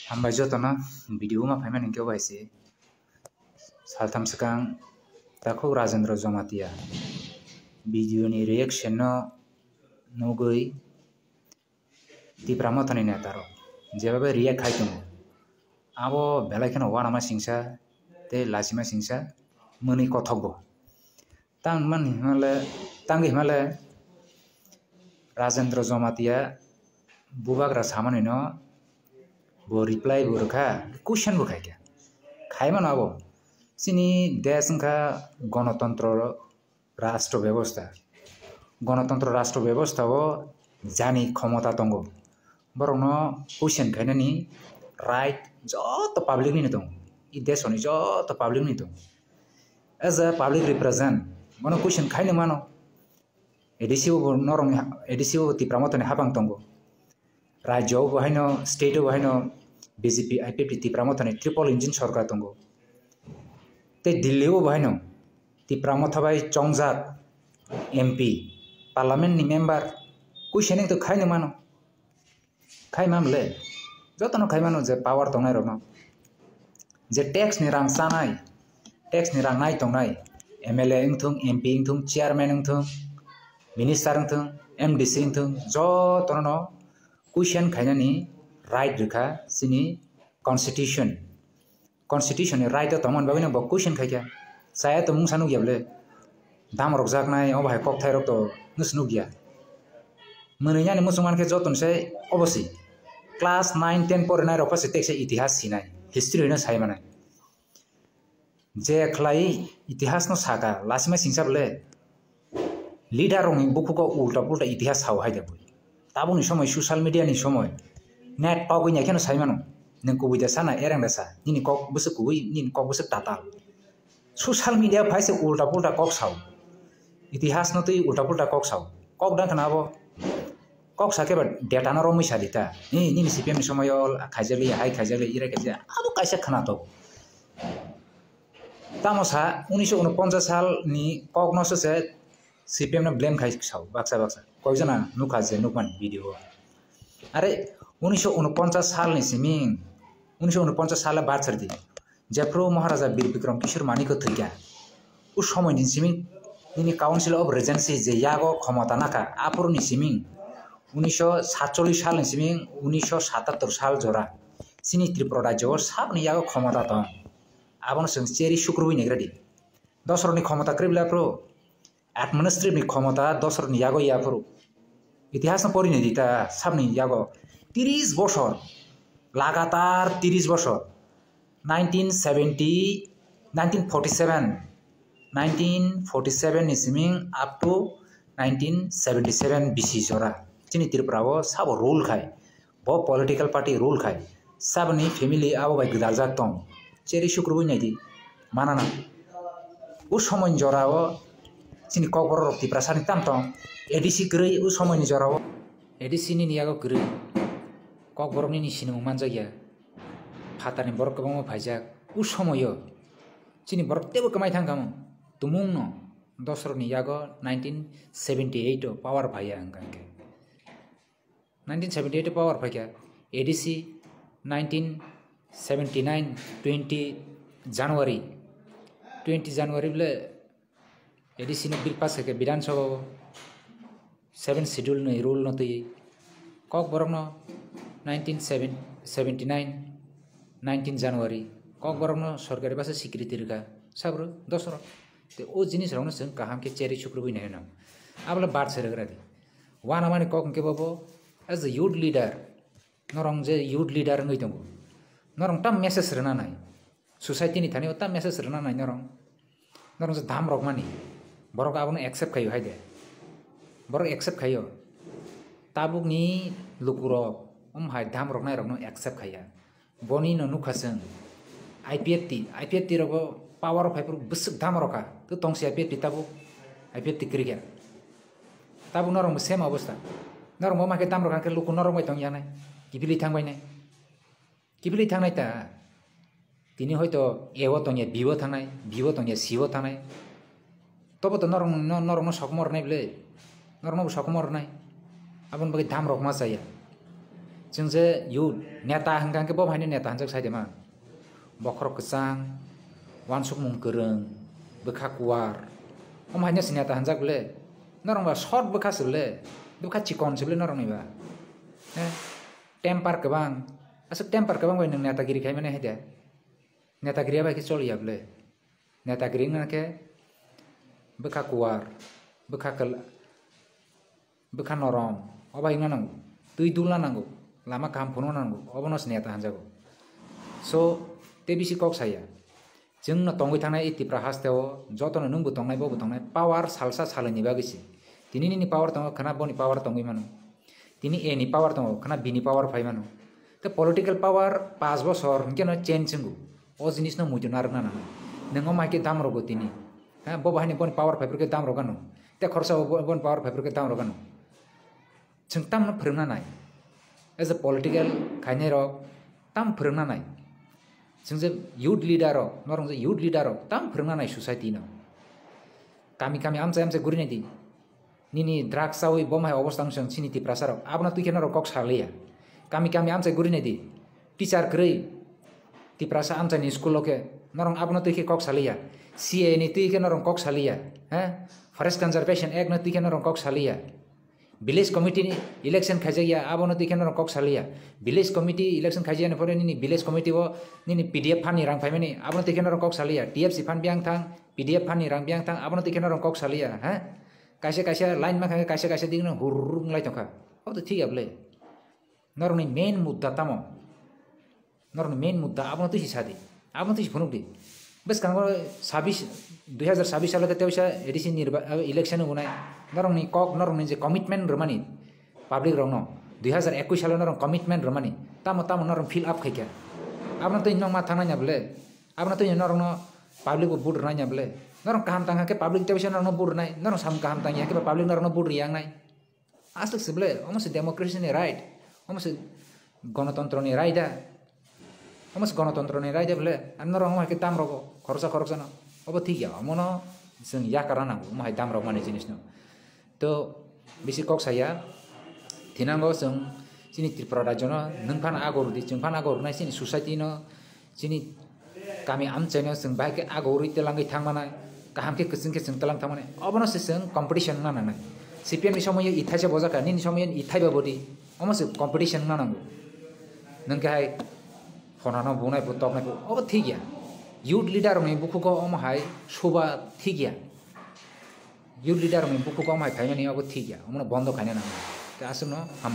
Hambai jotona video ma phaiman hingke waise saltham sekang takhok Rajendra Jomatia video ni reaction no nugui tipramothani netaro jebabe react khai tongo abo belai kheno wanama singsa te lasima singsa muni kothokbo tangi himale Rajendra Jomatia bubagra samani no bo reply bo rakha question bo khai खाइमा न अब सिनी देश का गणतंत्र राष्ट्र व्यवस्था हो जानी क्षमता तंगो बरं क्वेश्चन खाइनानी राइट जत पब्लिक नि दं इ देश नि जत पब्लिक नि दं एज अ पब्लिक रिप्रेजेंट मनो क्वेश्चन खाइनो मानो एडिसिओ तिप्रामतनि हाबां तंगो राज्य बहायनो स्टेट बहायनो BJP IPP तिप्रामथानि ट्रिपल इंजिन सरकार दंगो ते दिल्ली बहायनो तिप्रामथाबाय चंगजाक MP पार्लियामेंट नि मेंबर क्वेश्चन तो खाइनो मानो खाइमामले जतनो खाइमानो जे पावर दंनाय रनो जे टैक्स नि रां सानाय टैक्स नि रां नाय दंनाय MLA इंथुं MP इंथुं चेयरमैन इंथुं मिनिस्टर इंथुं MDC इंथुं जतनो क्वेश्चन खाइनानि राइट रेखा सिनी कॉन्स्टिट्यूशन राइट तो तमन बाबिनो ब क्वेश्चन खाइया साया तो मुंग सानु गियाबले दाम रक जाकनाय ओ भाई कक थाइरक तो नसनु गिया मनैयानि मुसलमान के जतनसे अवश्य क्लास 9 10 पढ़नाय रफासे टेक्स इतिहास सिनाय हिस्ट्री होनो साय माने जे खलाई इतिहास न साका लासिमा सिंसाबले लीडर रंग बुकुको उल्टा पुल्टा इतिहास साव हायदे ताबुनि समय सोशल मीडिया नि समय net पागui nya kheno saimano neng kubui da sana erang da sa nini kok busuk kubui nini kok busuk tatal social media phaise ulta pulta kok saw itihas no tui ulta pulta kok saw kok dan kana abo kok sa ke ba data no romui sadita nini CPM somoyo khaijali hai khaijali ira kaisa abo kaisa khana to tamosa 1949 साल नि kok no se CPM no blame khai saw baksa koijana nukha je nukman video अरे 1949 साल नि सिमिं 1949 साल बाद छर्दी जेफ्रो महाराजा वीर विक्रम किशोर मानिको थैया उस समय नि सिमिं नि काउन्सिल अफ रेजेंसी जे यागो क्षमता नाका आपुर नि सिमिं 1947 साल नि सिमिं 1977 साल जरा सिनि त्रिपुरा राज्य साब नि यागो क्षमता दं आबन जों चेरी सुक्रुबि नेग्रादि दसरनि क्षमता क्रिबला प्रो एडमिनिस्ट्रेटिव क्षमता दसरनि यागो यापुर इतिहास न पढ़ी नहीं था सब नहीं जागो 30 बछर लगातार 30 बछर 1947 नि सिमिं अप टू 1977 BC जरा चिनी त्रिपुराओ सब रूल खाय बो पॉलिटिकल पार्टी रूल खाय सब नि फैमिली आबो बाय गदाल जाक दं चेरी शुक्रबुइ नायदि मानाना उस समय जराओ चिनी ककबर तिप्रासानि तामतं एडिसी ग्रै उ समय नि जराओ एडिसी नि नियागो ग्रै ककबर नि सिनेमा मानजागिया फातानि बरक गोबां फाइजाक उ समयो चिनी बरक तेबो कमाय थांगाम तुमुं न दसर नि यागो 1978 पावर भाया अंगाके 1978 पावर भाया एडिसी 1979 20 जनवरी बले एडिसी ने बिल पास के विधानसभा 7 शेड्यूल नहीं रूल न तई कक बरम 1979 19 जनवरी कक बरम सरकारी पास स्वीकृति रखा सब दसर ते ओ जिनिस रंग जों काहाम के चेरी सुक्रुबि नै न आबला बात सेरग्रा दि वाना माने कक के बाबो एज अ यूथ लीडर नरंग जे यूथ लीडर नै दंगो नरंग ता मेसेज रना नाय सोसाइटी नि थाने ता मेसेज रना नाय नरंग जे धाम रकमानि बरक आबनो एक्सेप्ट खायो हायदे बरक एक्सेप्ट खायो ताबुक नि लुकुरो हाय धाम रकनाय रकनो एक्सेप्ट खाया बनि न नुखासों IPFT रबो पावर अफ फाइपर बसुक धाम रका तो तंसे IPFT ताबु IPFT क्रिया ताबु नरम सेम अवस्था नरम माके दाम रका के लुकु नरम बाय यानाय किबिलि थांनाय ता तिनि हयतो एवो तंया बिवो तंया सिवो थानाय तब तो नरम सकमर नाय बले नरम सकमर नाय आबन बागे दाम रकमा जाया जों जे युथ नेता हंगांके बो भाइनो नेता हंजाक साइदेमा बखर कसang वानसुक मुं गोरों बोखा कुवार हम भाइनो नेता हंजाक बले नरंबा शॉर्ट बोखा सबले बोखा चिकन सबले नरंनिबा टेम्पार गोबां आसो टेम्पार गोबां बाय नों नेतागिरि खाय माने हेदे नेतागिरिया बायके चलिया बले नेतागिरि नाके बोखा कुवार बोखा नरम अबाय नांगौ दुई दुला नांगौ लामा काम फुनो नांगौ अबनस नेता हंजागौ सो ते बिसि कक साया जोंनो तंगै थानाय इतिफ्रा हास्तेव जतनो नोंबो तंनाय बबो तंनाय पावार सालसा सालनि बागिसि दिनि नि पावार तंग खना बनि पावार तंगै मानो दिनि ए नि पावार तंग खना बि नि पावार फाय मानो ते पॉलिटिकल पावार 5 बছर केनो चेंज जोंगौ ओ जिनिस न मुइतो नारना ना नोंगो माइके दाम रगो दिनि हा बो बाहायनि बनि पावार फाइफोरके दाम रगानो ते खरसा बनि पावार फाइफोरके दाम रगानो जों तामनो फोरोंना नाय एज ए पॉलिटिकल खायनाय रक ताम फोरोंना नाय जों जे यूथ लीडर नरं जे यूथ लीडर ताम फोरोंना नाय सोसाइटी न कामी कामी आमचे गुरिनाय दि निनि ड्राग्स आव बमाय अवस्था जों सिनिति प्रसार आबना तुइकेन रक कक सालिया कामी कामी आमचे गुरिनाय दि टीचर ग्रै ति प्रसा आमचे नि स्कूल के नरं आबना तुइके कक सालिया सीए नि तुइके नरं कक सालिया ह फरेस्ट कंजर्वेशन एक्ट न तुइके नरं कक सालिया विलेज कमिटी इलेक्शन खाइजाया आबनो तुइकेन रं कक सालिया विलेज कमिटी इलेक्शन खाइजाया नफरे नि विलेज कमिटी वो नि पीडीएफ फानि रां फाइमानि आबनो तुइकेन रं कक सालिया टीएफसी फान बियां थां पीडीएफ फानि रां बियां थां आबनो तुइकेन रं कक सालिया ह कासे लाइन मा खाय कासे दिनो हुरुरुं लाइ तंखा अब तो ठीक आबले नरनि मेन मुद्दा तामो नरनि मेन मुद्दा आबनो तुइ सादि आबनो तुइ फनुकदि बस कांगो 2026 साल तेवसा एडिसी इलेक्शन होनाय नरंनि कक नरंनि जे कमिटमेंट रमानि पब्लिक रंनो 2021 साल नरं कमिटमेंट रमानि तामो नरं फिल अप खायके आबनो तुइ नंग मा थांनाय बले आबनो तुइ नरं पब्लिक को बुड राय बले नरं काम तांगा के पब्लिक तेवसा नरं बुड नाय नरं साम काम तांगिया के पब्लिक नरं बुड रियांग नाय आसलक सबले ओमसे डेमोक्रेसी नि राइट ओमसे गणतंत्र नि राइट ओमस गणतंत्र नि राइट बले नरं मा के दाम रगो खरसा न अब ठीक या अमनो जों या कराना माय दाम रग माने जिनिस न तो बिसि कक साया थिनांगो जों जिनि त्रिपुरा राज्य न नोंफान आगर दि जोंफान आगर नाय सिनि सोसाइटी न जिनि गामि आमचेनो जों बायके आगौरि तेलांगै थांमानाय गाहामके कसिंके जों तेलां थांमानाय अबनो जों कम्पिटिशन नानाय सीपीएम नि समय इथाइसे बजाका नि समय इथाइबा बदि अमसे कम्पिटिशन नानांगौ नोंगाय फनानो बुनाय बुतकनाय अब ठीक या यूथ लीडर में बुकुको अमहाय शोभा ठीक या यूथ लीडर में बुकुको अमहाय फाइमानि अब ठीक या अमनो बन्द खायना ना आसनो हम